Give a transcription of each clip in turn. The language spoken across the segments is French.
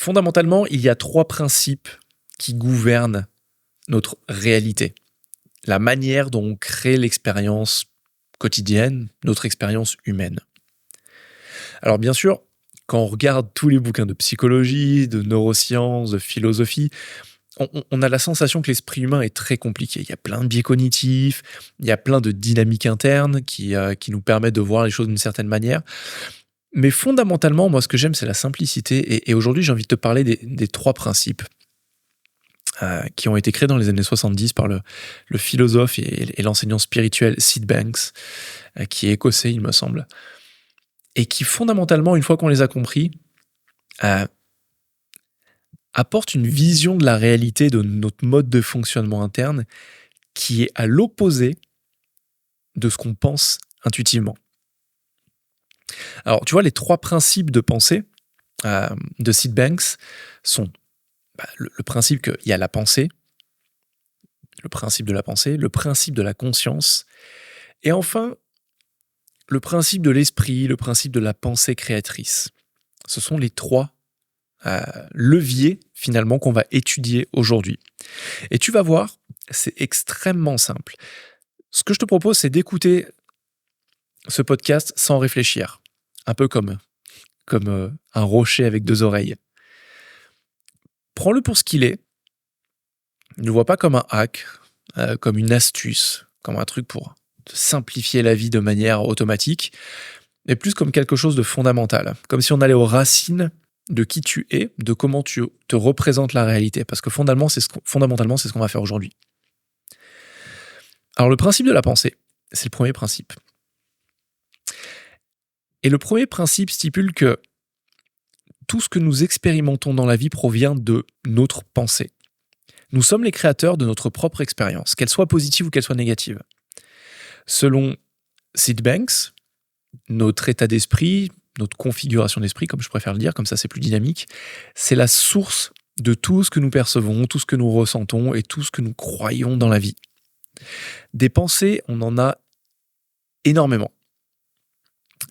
Fondamentalement, il y a 3 principes qui gouvernent notre réalité. La manière dont on crée l'expérience quotidienne, notre expérience humaine. Alors bien sûr, quand on regarde tous les bouquins de psychologie, de neurosciences, de philosophie, on a la sensation que l'esprit humain est très compliqué. Il y a plein de biais cognitifs, il y a plein de dynamiques internes qui nous permettent de voir les choses d'une certaine manière. Mais fondamentalement, moi, ce que j'aime, c'est la simplicité. Et aujourd'hui, j'ai envie de te parler des 3 principes qui ont été créés dans les années 70 par le philosophe et l'enseignant spirituel Sid Banks, qui est écossais, il me semble, et qui, fondamentalement, une fois qu'on les a compris, apportent une vision de la réalité, de notre mode de fonctionnement interne, qui est à l'opposé de ce qu'on pense intuitivement. Alors, tu vois, les 3 principes de pensée de Sid Banks sont le principe qu'il y a la pensée, le principe de la pensée, le principe de la conscience, et enfin, le principe de l'esprit, le principe de la pensée créatrice. Ce sont les 3 leviers, finalement, qu'on va étudier aujourd'hui. Et tu vas voir, c'est extrêmement simple. Ce que je te propose, c'est d'écouter ce podcast sans réfléchir. Un peu comme un rocher avec 2 oreilles. Prends-le pour ce qu'il est. Ne le vois pas comme un hack, comme une astuce, comme un truc pour te simplifier la vie de manière automatique, mais plus comme quelque chose de fondamental. Comme si on allait aux racines de qui tu es, de comment tu te représentes la réalité. Parce que fondamentalement, c'est ce qu'on va faire aujourd'hui. Alors, le principe de la pensée, c'est le premier principe. Et le premier principe stipule que tout ce que nous expérimentons dans la vie provient de notre pensée. Nous sommes les créateurs de notre propre expérience, qu'elle soit positive ou qu'elle soit négative. Selon Sid Banks, notre état d'esprit, notre configuration d'esprit, comme je préfère le dire, comme ça c'est plus dynamique, c'est la source de tout ce que nous percevons, tout ce que nous ressentons et tout ce que nous croyons dans la vie. Des pensées, on en a énormément.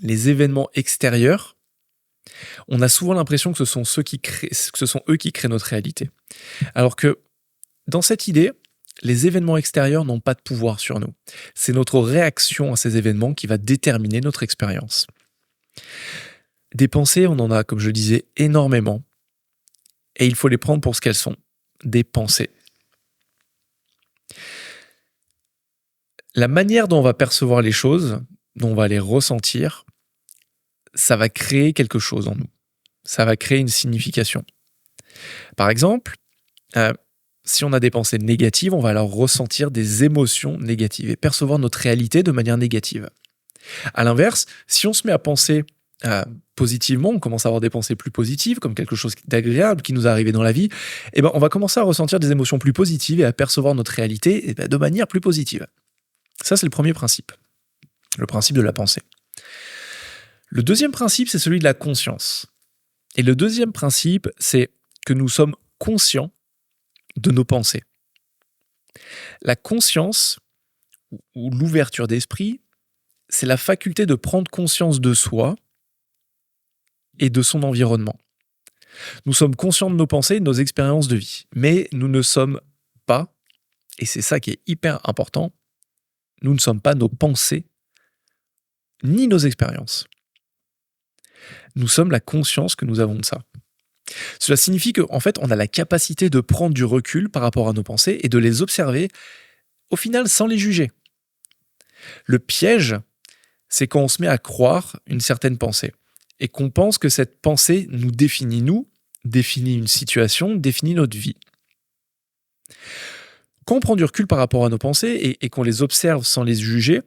Les événements extérieurs, on a souvent l'impression que ce sont eux qui créent notre réalité. Alors que dans cette idée, les événements extérieurs n'ont pas de pouvoir sur nous. C'est notre réaction à ces événements qui va déterminer notre expérience. Des pensées, on en a, comme je le disais, énormément. Et il faut les prendre pour ce qu'elles sont, des pensées. La manière dont on va percevoir les choses, dont on va les ressentir, ça va créer quelque chose en nous. Ça va créer une signification. Par exemple, si on a des pensées négatives, on va alors ressentir des émotions négatives et percevoir notre réalité de manière négative. À l'inverse, si on se met à penser positivement, on commence à avoir des pensées plus positives, comme quelque chose d'agréable qui nous est arrivé dans la vie, et ben on va commencer à ressentir des émotions plus positives et à percevoir notre réalité de manière plus positive. Ça, c'est le premier principe, le principe de la pensée. Le deuxième principe, c'est celui de la conscience. Et le deuxième principe, c'est que nous sommes conscients de nos pensées. La conscience, ou l'ouverture d'esprit, c'est la faculté de prendre conscience de soi et de son environnement. Nous sommes conscients de nos pensées et de nos expériences de vie, mais nous ne sommes pas, et c'est ça qui est hyper important, nous ne sommes pas nos pensées ni nos expériences. Nous sommes la conscience que nous avons de ça. Cela signifie qu'en fait, on a la capacité de prendre du recul par rapport à nos pensées et de les observer, au final, sans les juger. Le piège, c'est quand on se met à croire une certaine pensée et qu'on pense que cette pensée nous, définit une situation, définit notre vie. Quand on prend du recul par rapport à nos pensées et qu'on les observe sans les juger,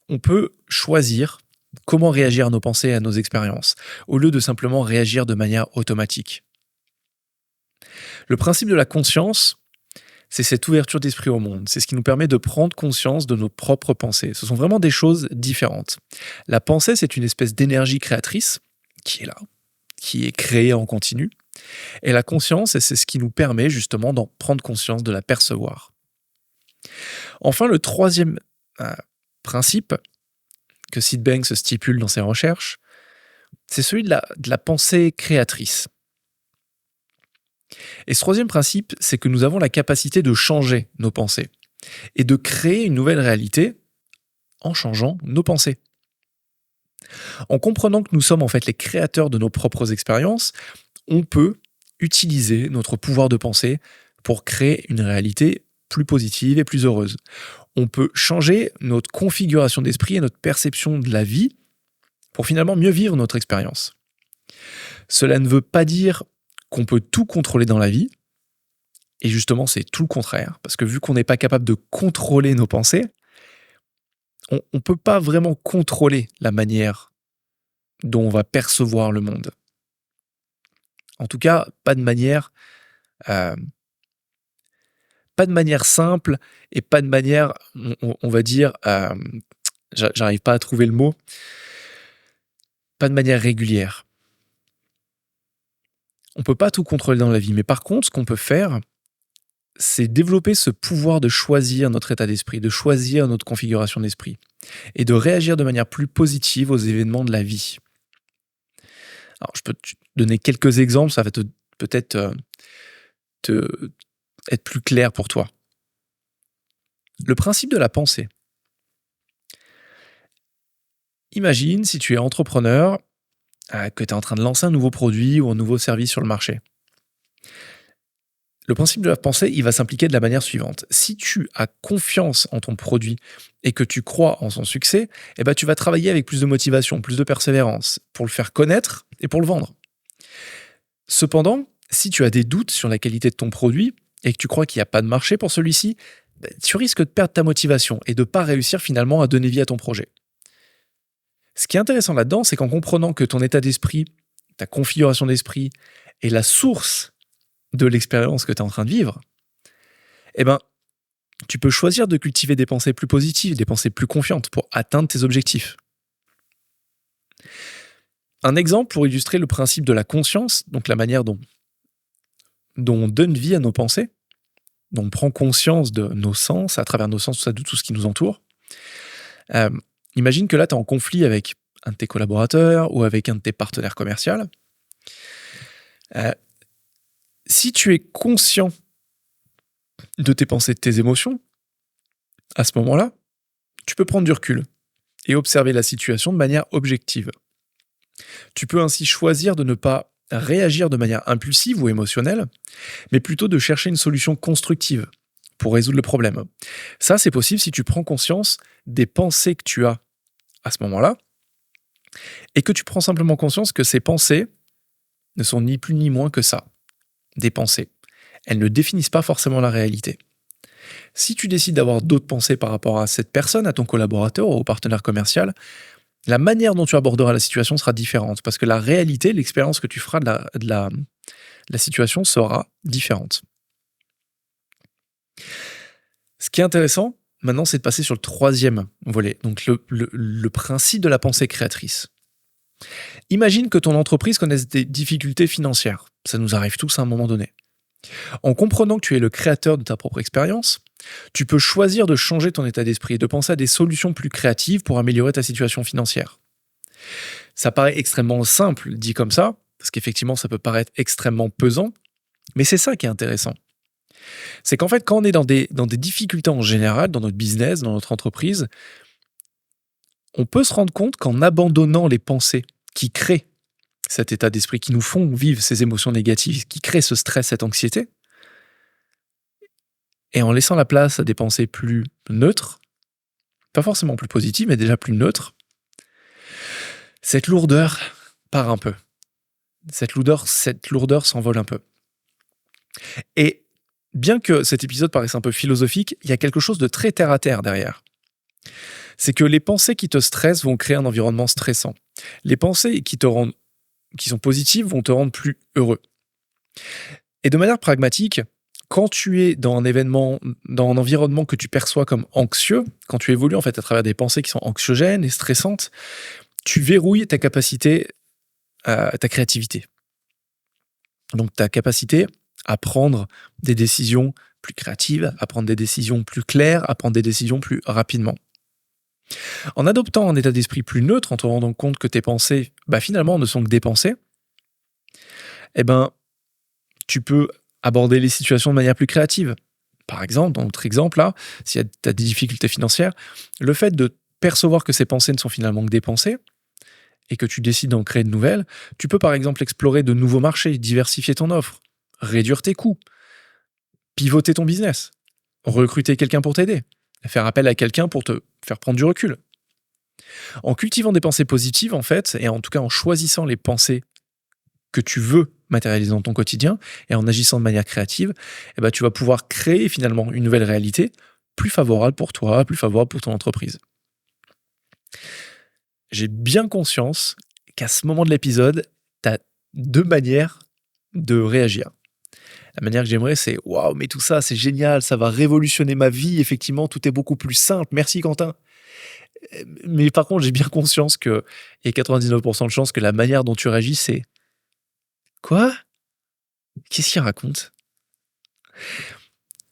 on peut choisir comment réagir à nos pensées et à nos expériences, au lieu de simplement réagir de manière automatique. Le principe de la conscience, c'est cette ouverture d'esprit au monde. C'est ce qui nous permet de prendre conscience de nos propres pensées. Ce sont vraiment des choses différentes. La pensée, c'est une espèce d'énergie créatrice qui est là, qui est créée en continu. Et la conscience, c'est ce qui nous permet justement d'en prendre conscience, de la percevoir. Enfin, le troisième principe que Sid Banks stipule dans ses recherches, c'est celui de la pensée créatrice. Et ce troisième principe, c'est que nous avons la capacité de changer nos pensées et de créer une nouvelle réalité en changeant nos pensées. En comprenant que nous sommes en fait les créateurs de nos propres expériences, on peut utiliser notre pouvoir de pensée pour créer une réalité plus positive et plus heureuse. On peut changer notre configuration d'esprit et notre perception de la vie pour finalement mieux vivre notre expérience. Cela ne veut pas dire qu'on peut tout contrôler dans la vie, et justement c'est tout le contraire, parce que vu qu'on n'est pas capable de contrôler nos pensées, on ne peut pas vraiment contrôler la manière dont on va percevoir le monde. En tout cas, pas de manière simple et pas de manière, on va dire, j'arrive pas à trouver le mot, pas de manière régulière. On peut pas tout contrôler dans la vie, mais par contre, ce qu'on peut faire, c'est développer ce pouvoir de choisir notre état d'esprit, de choisir notre configuration d'esprit et de réagir de manière plus positive aux événements de la vie. Alors, je peux te donner quelques exemples, ça va peut-être être plus clair pour toi. Le principe de la pensée. Imagine si tu es entrepreneur, que tu es en train de lancer un nouveau produit ou un nouveau service sur le marché. Le principe de la pensée, il va s'impliquer de la manière suivante. Si tu as confiance en ton produit et que tu crois en son succès, eh ben, tu vas travailler avec plus de motivation, plus de persévérance pour le faire connaître et pour le vendre. Cependant, si tu as des doutes sur la qualité de ton produit et que tu crois qu'il n'y a pas de marché pour celui-ci, tu risques de perdre ta motivation et de ne pas réussir finalement à donner vie à ton projet. Ce qui est intéressant là-dedans, c'est qu'en comprenant que ton état d'esprit, ta configuration d'esprit est la source de l'expérience que tu es en train de vivre, eh ben, tu peux choisir de cultiver des pensées plus positives, des pensées plus confiantes pour atteindre tes objectifs. Un exemple pour illustrer le principe de la conscience, donc la manière dont on donne vie à nos pensées, dont on prend conscience de nos sens, à travers nos sens, de tout ce qui nous entoure. Imagine que là, tu es en conflit avec un de tes collaborateurs ou avec un de tes partenaires commerciaux. Si tu es conscient de tes pensées, de tes émotions, à ce moment-là, tu peux prendre du recul et observer la situation de manière objective. Tu peux ainsi choisir de ne pas réagir de manière impulsive ou émotionnelle, mais plutôt de chercher une solution constructive pour résoudre le problème. Ça, c'est possible si tu prends conscience des pensées que tu as à ce moment-là et que tu prends simplement conscience que ces pensées ne sont ni plus ni moins que ça, des pensées. Elles ne définissent pas forcément la réalité. Si tu décides d'avoir d'autres pensées par rapport à cette personne, à ton collaborateur ou au partenaire commercial, la manière dont tu aborderas la situation sera différente parce que la réalité, l'expérience que tu feras de la situation sera différente. Ce qui est intéressant, maintenant, c'est de passer sur le troisième volet, donc le principe de la pensée créatrice. Imagine que ton entreprise connaisse des difficultés financières. Ça nous arrive tous à un moment donné. En comprenant que tu es le créateur de ta propre expérience, tu peux choisir de changer ton état d'esprit et de penser à des solutions plus créatives pour améliorer ta situation financière. Ça paraît extrêmement simple dit comme ça, parce qu'effectivement ça peut paraître extrêmement pesant, mais c'est ça qui est intéressant. C'est qu'en fait, quand on est dans des difficultés en général, dans notre business, dans notre entreprise, on peut se rendre compte qu'en abandonnant les pensées qui créent cet état d'esprit, qui nous font vivre ces émotions négatives, qui créent ce stress, cette anxiété, et en laissant la place à des pensées plus neutres, pas forcément plus positives, mais déjà plus neutres, cette lourdeur part un peu. Cette lourdeur s'envole un peu. Et bien que cet épisode paraisse un peu philosophique, il y a quelque chose de très terre-à-terre derrière. C'est que les pensées qui te stressent vont créer un environnement stressant. Les pensées qui sont positives vont te rendre plus heureux. Et de manière pragmatique, quand tu es dans un environnement que tu perçois comme anxieux, quand tu évolues en fait à travers des pensées qui sont anxiogènes et stressantes, tu verrouilles ta capacité, ta créativité. Donc ta capacité à prendre des décisions plus créatives, à prendre des décisions plus claires, à prendre des décisions plus rapidement. En adoptant un état d'esprit plus neutre, en te rendant compte que tes pensées, finalement, ne sont que des pensées, tu peux Aborder les situations de manière plus créative. Par exemple, dans notre exemple là, si tu as des difficultés financières, le fait de percevoir que ces pensées ne sont finalement que des pensées et que tu décides d'en créer de nouvelles, tu peux par exemple explorer de nouveaux marchés, diversifier ton offre, réduire tes coûts, pivoter ton business, recruter quelqu'un pour t'aider, faire appel à quelqu'un pour te faire prendre du recul. En cultivant des pensées positives, en fait, et en tout cas en choisissant les pensées que tu veux matérialiser dans ton quotidien et en agissant de manière créative, eh ben, tu vas pouvoir créer finalement une nouvelle réalité plus favorable pour toi, plus favorable pour ton entreprise. J'ai bien conscience qu'à ce moment de l'épisode, tu as deux manières de réagir. La manière que j'aimerais, c'est waouh, mais tout ça, c'est génial, ça va révolutionner ma vie. Effectivement, tout est beaucoup plus simple. Merci, Quentin. Mais par contre, j'ai bien conscience qu'il y a 99% de chances que la manière dont tu réagis, c'est quoi? Qu'est-ce qu'il raconte?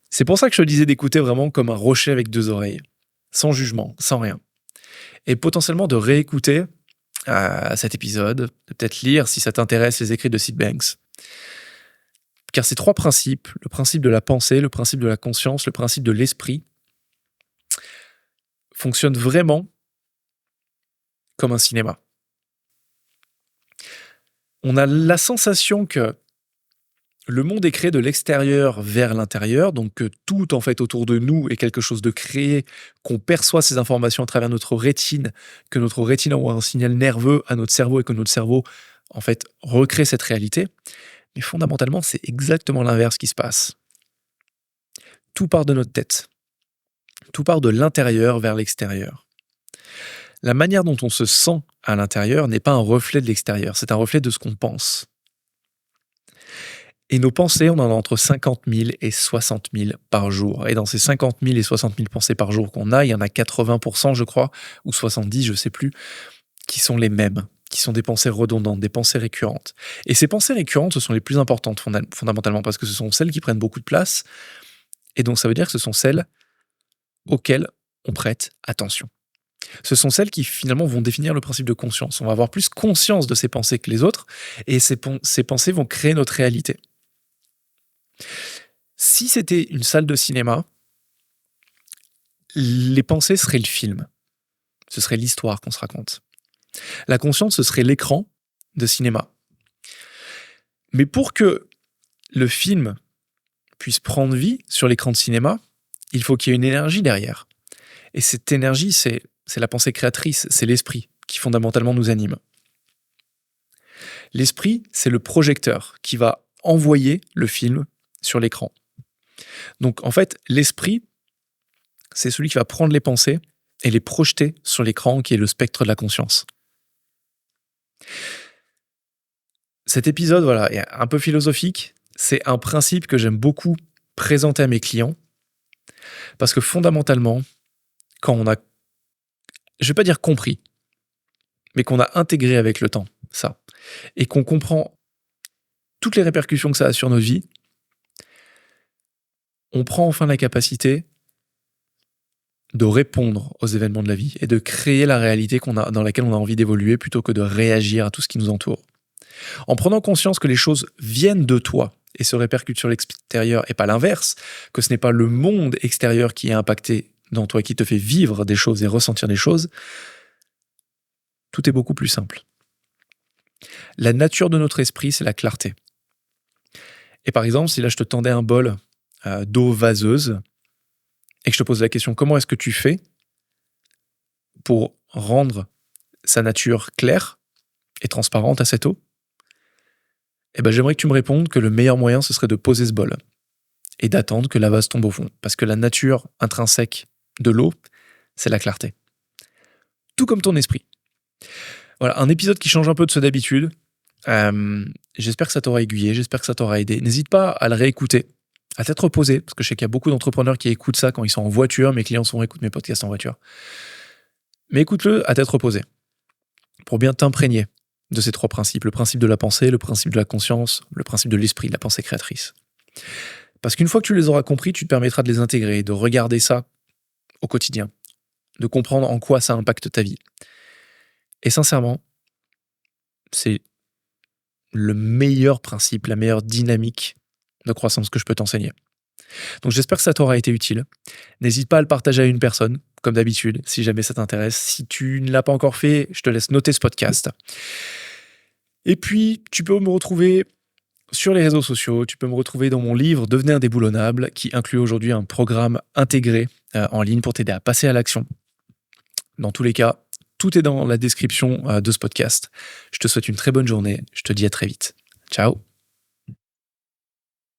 C'est pour ça que je te disais d'écouter vraiment comme un rocher avec deux oreilles, sans jugement, sans rien. Et potentiellement de réécouter cet épisode, de peut-être lire, si ça t'intéresse, les écrits de Sid Banks. Car ces trois principes, le principe de la pensée, le principe de la conscience, le principe de l'esprit, fonctionnent vraiment comme un cinéma. On a la sensation que le monde est créé de l'extérieur vers l'intérieur, donc que tout en fait autour de nous est quelque chose de créé, qu'on perçoit ces informations à travers notre rétine, que notre rétine envoie un signal nerveux à notre cerveau et que notre cerveau en fait recrée cette réalité. Mais fondamentalement, c'est exactement l'inverse qui se passe. Tout part de notre tête. Tout part de l'intérieur vers l'extérieur. La manière dont on se sent à l'intérieur n'est pas un reflet de l'extérieur, c'est un reflet de ce qu'on pense. Et nos pensées, on en a entre 50 000 et 60 000 par jour. Et dans ces 50 000 et 60 000 pensées par jour qu'on a, il y en a 80%, je crois, ou 70, je ne sais plus, qui sont les mêmes, qui sont des pensées redondantes, des pensées récurrentes. Et ces pensées récurrentes, ce sont les plus importantes fondamentalement, parce que ce sont celles qui prennent beaucoup de place. Et donc ça veut dire que ce sont celles auxquelles on prête attention. Ce sont celles qui finalement vont définir le principe de conscience. On va avoir plus conscience de ces pensées que les autres, et ces pensées vont créer notre réalité. Si c'était une salle de cinéma, les pensées seraient le film. Ce serait l'histoire qu'on se raconte. La conscience, ce serait l'écran de cinéma. Mais pour que le film puisse prendre vie sur l'écran de cinéma, il faut qu'il y ait une énergie derrière. Et cette énergie, c'est la pensée créatrice, c'est l'esprit qui fondamentalement nous anime. L'esprit, c'est le projecteur qui va envoyer le film sur l'écran. Donc en fait, l'esprit, c'est celui qui va prendre les pensées et les projeter sur l'écran qui est le spectre de la conscience. Cet épisode, voilà, est un peu philosophique. C'est un principe que j'aime beaucoup présenter à mes clients parce que fondamentalement, quand on a, je vais pas dire compris, mais qu'on a intégré avec le temps ça, et qu'on comprend toutes les répercussions que ça a sur notre vie, on prend enfin la capacité de répondre aux événements de la vie et de créer la réalité dans laquelle on a envie d'évoluer plutôt que de réagir à tout ce qui nous entoure. En prenant conscience que les choses viennent de toi et se répercutent sur l'extérieur et pas l'inverse, que ce n'est pas le monde extérieur qui est impacté dans toi, qui te fait vivre des choses et ressentir des choses, tout est beaucoup plus simple. La nature de notre esprit, c'est la clarté. Et par exemple, si là je te tendais un bol d'eau vaseuse et que je te pose la question comment est-ce que tu fais pour rendre sa nature claire et transparente à cette eau, eh ben, j'aimerais que tu me répondes que le meilleur moyen, ce serait de poser ce bol et d'attendre que la vase tombe au fond. Parce que la nature intrinsèque de l'eau, c'est la clarté. Tout comme ton esprit. Voilà, un épisode qui change un peu de ceux d'habitude. J'espère que ça t'aura aiguillé, j'espère que ça t'aura aidé. N'hésite pas à le réécouter, à t'être reposé, parce que je sais qu'il y a beaucoup d'entrepreneurs qui écoutent ça quand ils sont en voiture. Mes clients écoutent mes podcasts en voiture. Mais écoute-le à tête reposée, pour bien t'imprégner de ces trois principes. Le principe de la pensée, le principe de la conscience, le principe de l'esprit, de la pensée créatrice. Parce qu'une fois que tu les auras compris, tu te permettras de les intégrer, de regarder ça au quotidien, de comprendre en quoi ça impacte ta vie. Et sincèrement, c'est le meilleur principe, la meilleure dynamique de croissance que je peux t'enseigner. Donc j'espère que ça t'aura été utile. N'hésite pas à le partager à une personne, comme d'habitude, si jamais ça t'intéresse. Si tu ne l'as pas encore fait, je te laisse noter ce podcast. Et puis, tu peux me retrouver sur les réseaux sociaux, tu peux me retrouver dans mon livre Devenez indéboulonnable, qui inclut aujourd'hui un programme intégré en ligne pour t'aider à passer à l'action. Dans tous les cas, tout est dans la description de ce podcast. Je te souhaite une très bonne journée. Je te dis à très vite. Ciao.